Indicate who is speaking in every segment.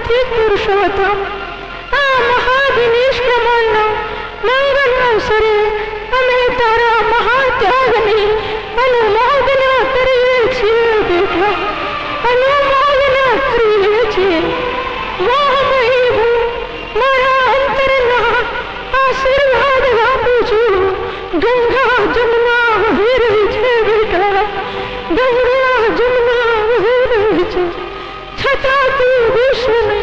Speaker 1: પથિક પુરુષોત્તમ આ મહાવિનિષ્ક્રમણનો મંગલ અવસરે અમે તારા મહાત્યાગની અનુમોદના કરીએ છીએ બેટા, અનુમોદના કરીએ છીએ. મોહમયી હું મારા અંતરના આશીર્વાદ આપું છું. ગંગા જમના વહી રહી છે બેટા, ગંગા જમના વહી રહી છે. છતાં તું વિશ્વને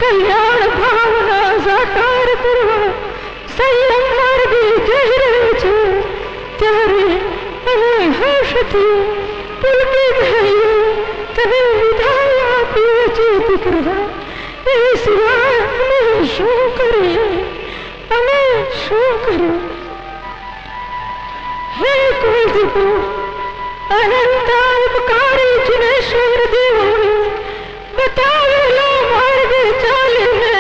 Speaker 1: કલ્યાણ ભાવના સાકાર કરવા સંયમ માર્ગે જઈ રહી છે. ત્યારે અમે હર્ષથી પુલકિત થઈએ તને વિદાય આપીએ છીએ દીકરા. એ સિવાય અમે શું કરીએ, અમે શું કરીએ? હે કુલદીપો, અનંત ઉપકારી જિનેશ્વર દેવોએ બતાવેલો માર્ગે ચાલીને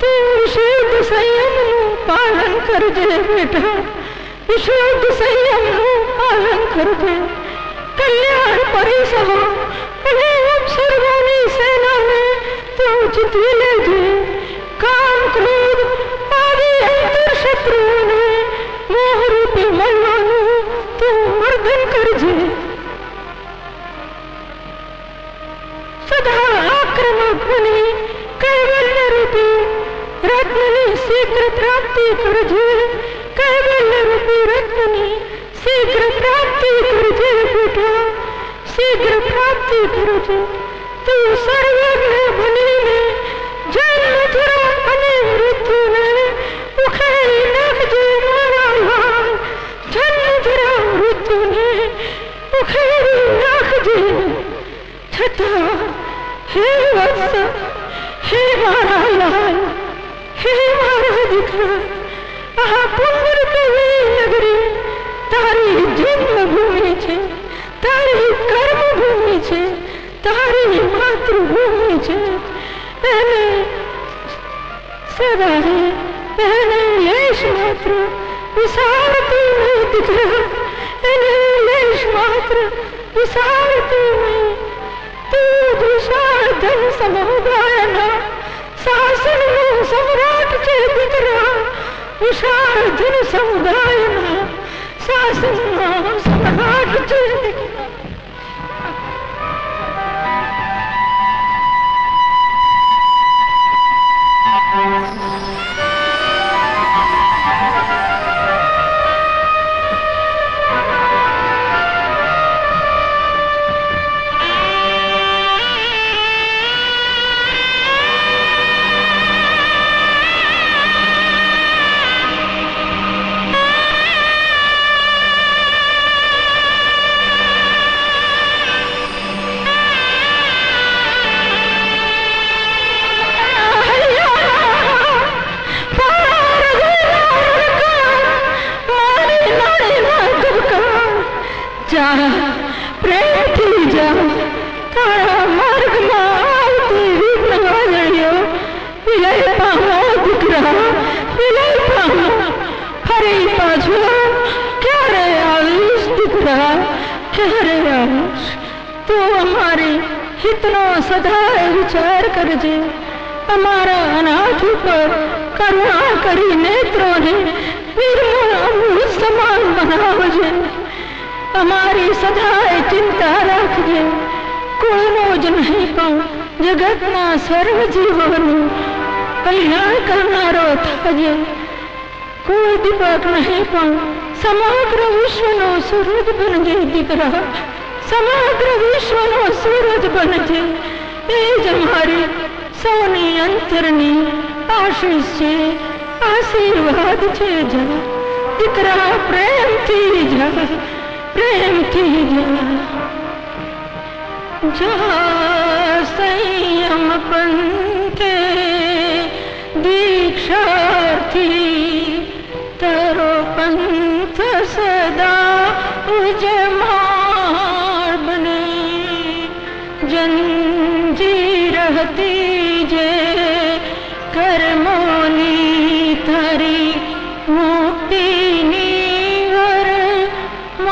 Speaker 1: તું વિશુદ્ધ સંયમનું પાલન કરજે બેટા, વિશુદ્ધ સંયમનું પાલન કરજે. કલ્યાણ પરિસરો અને અપ્સરોની સેનાને તું જીતી લેજે. કામ ક્રોધ આદિ અંતર શત્રુઓને મોહરૂપી મળવાનું તું વર્ધન કરજે. સદા આક્રમક બની કૈવલ્ય રૂપી રત્નની શીઘ્ર પ્રાપ્તિ કરજે. કૈવલ્ય રૂપી રત્નની શીઘ્ર પ્રાપ્તિ કરજે બેટા, શીઘ્ર પ્રાપ્તિ કરજે. તું સર્વજ્ઞ બનીને જન્મ જરા અને મૃત્યુને ઉખેરી નાખજે મારા લાલ. જન્મ જરા મૃત્યુને ઉખેરી નાખજે. છતાં હે વત્સ, હે મારા લાલ, હે મારા દીકરા, આ પુણ્યવતી નગરી તારી જન્મભૂમિ છે, તારી કર્મભૂમિ છે, તારી માતૃભૂમિ છે. એને સદાય એને લેશ માત્ર વિસારતી નહીં દીકરા, એને લેશ માત્ર વિસારતી નહીં. તું વિશાળ ધન સમુદાયના શાસનનો સમ્રાટ છે દીકરા, વિશાળ ધન સમુદાયના શાસનનો સમ્રાટ છે દીકરા. પ્રેમથી જા, તારા માર્ગમાં આવતી વિઘ્ન વાદળીઓ વિલય પામો દીકરા, વિલય પામો. ફરી પાછો ક્યારે આવીશ દીકરા, ક્યારે આવીશ? તું અમારી હિતનો સદાય વિચાર કરજે. અમારા અનાથ ઉપર કરુણા કરી નેત્રોને નિર્મળ અમૃત સમાન બનાવજે. અમારી સદાય ચિંતા રાખજે. કોઈનો જ નહીં પણ જગતના સર્વ જીવોનું કલ્યાણ કરનારો થજે. કોઈ દીપક નહીં પણ સમગ્ર વિશ્વનો સૂરજ બનજે દીકરા, સમગ્ર વિશ્વનો સૂરજ બનજે. એ જ અમારી સૌની અંતરની આશીષ છે, આશીર્વાદ છે. જા દીકરા, પ્રેમથી જા, પ્રેમથી જા. જા સંયમ પંથે દીક્ષાર્થી, તારો પંથ સદા ઉજમાળ બને. જંજીર હતી જે કર્મોની તારી મુક્તિની વરમાળ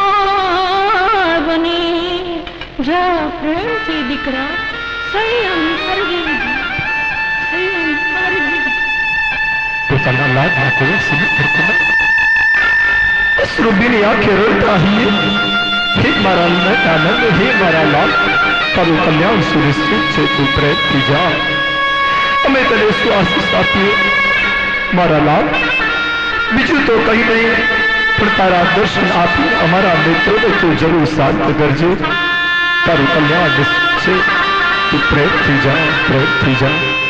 Speaker 1: બની. જા પ્રેમથી દીકરા, સંયમ કરજે.
Speaker 2: बाद में कोई सुमित्र कुमार अश्रुबिनी आंखें रोता ही हे मारा आनंद हे मारा लाल तारू कल्याण सुनिश्चित છે તું પ્રેમથી જા અમે તને શ્વાસ આપીએ મારા લાલ બીજું તો કઈ નહીં પણ તારા દર્શન આપી અમારા મિત્રોને તું જરૂર શાંત કરજે તારું કલ્યાણ નિશ્ચિત છે તું પ્રેમથી જા પ્રેમથી જા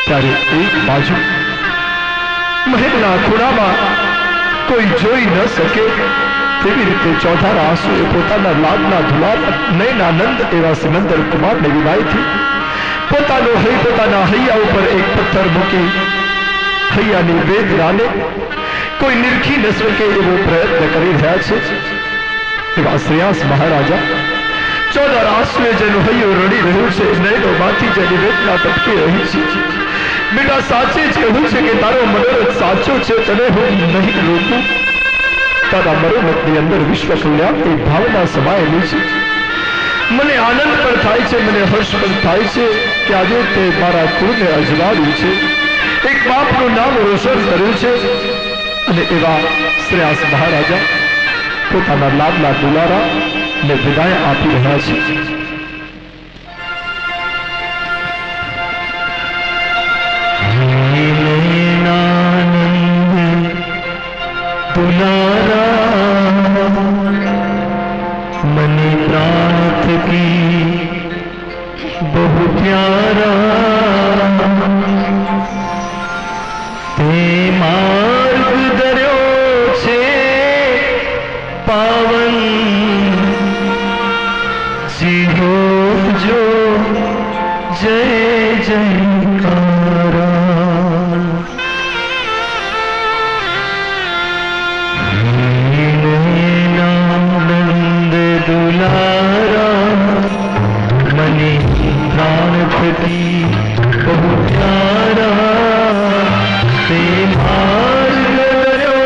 Speaker 2: ત્યારે એક બાજુ મહેલના ખૂણામાં કોઈ જોઈ ન શકે તેવી રીતે ચોધારા આંસુએ પોતાના લાડના ધુલાર નયનાનંદ એવા સિમંદર કુમારને વિદાયથી પોતાના હૈયા ઉપર એક પથ્થર મૂકી હૈયાની વેદનાને કોઈ નિરખી ન શકે એવો પ્રયત્ન કરી રહ્યા છે એવા શ્રેયાસ મહારાજા ચોધારા આંસુએ જેનું હૈયું રડી રહ્યું છે નયનોમાંથી જેની વેદના ટપકી રહી છે બેટા સાચે જ કહું છે કે તારો મનોરથ સાચો છે તને હું નહીં રોકું તારા મનોરથની અંદર વિશ્વ કલ્યાણની ભાવના સમાયેલી છે મને આનંદ પણ થાય છે મને હર્ષ પણ થાય છે કે આજે તે મારા કુળને અજવાળ્યું છે એક બાપનું નામ રોશન કર્યું છે અને એવા શ્રેયાસ મહારાજા પોતાના લાડલા દુલારા ને વિદાય આપી રહ્યા છે
Speaker 1: दुलारा मने प्रार्थ की बहु प्यारा ते मार्ग दर्यो छे पावन जीहो जो जय जयकारा दुलारा मने प्रार्थ की बहु प्यारा ते मार्ग दर्यो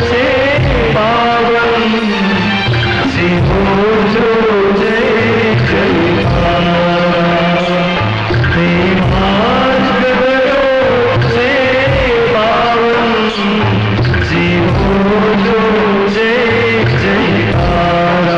Speaker 1: छे पावन जीवो जो जय जयकारा ते मार्ग दर्यो छे पावन जीवो जो जय जयकारा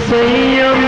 Speaker 1: संयम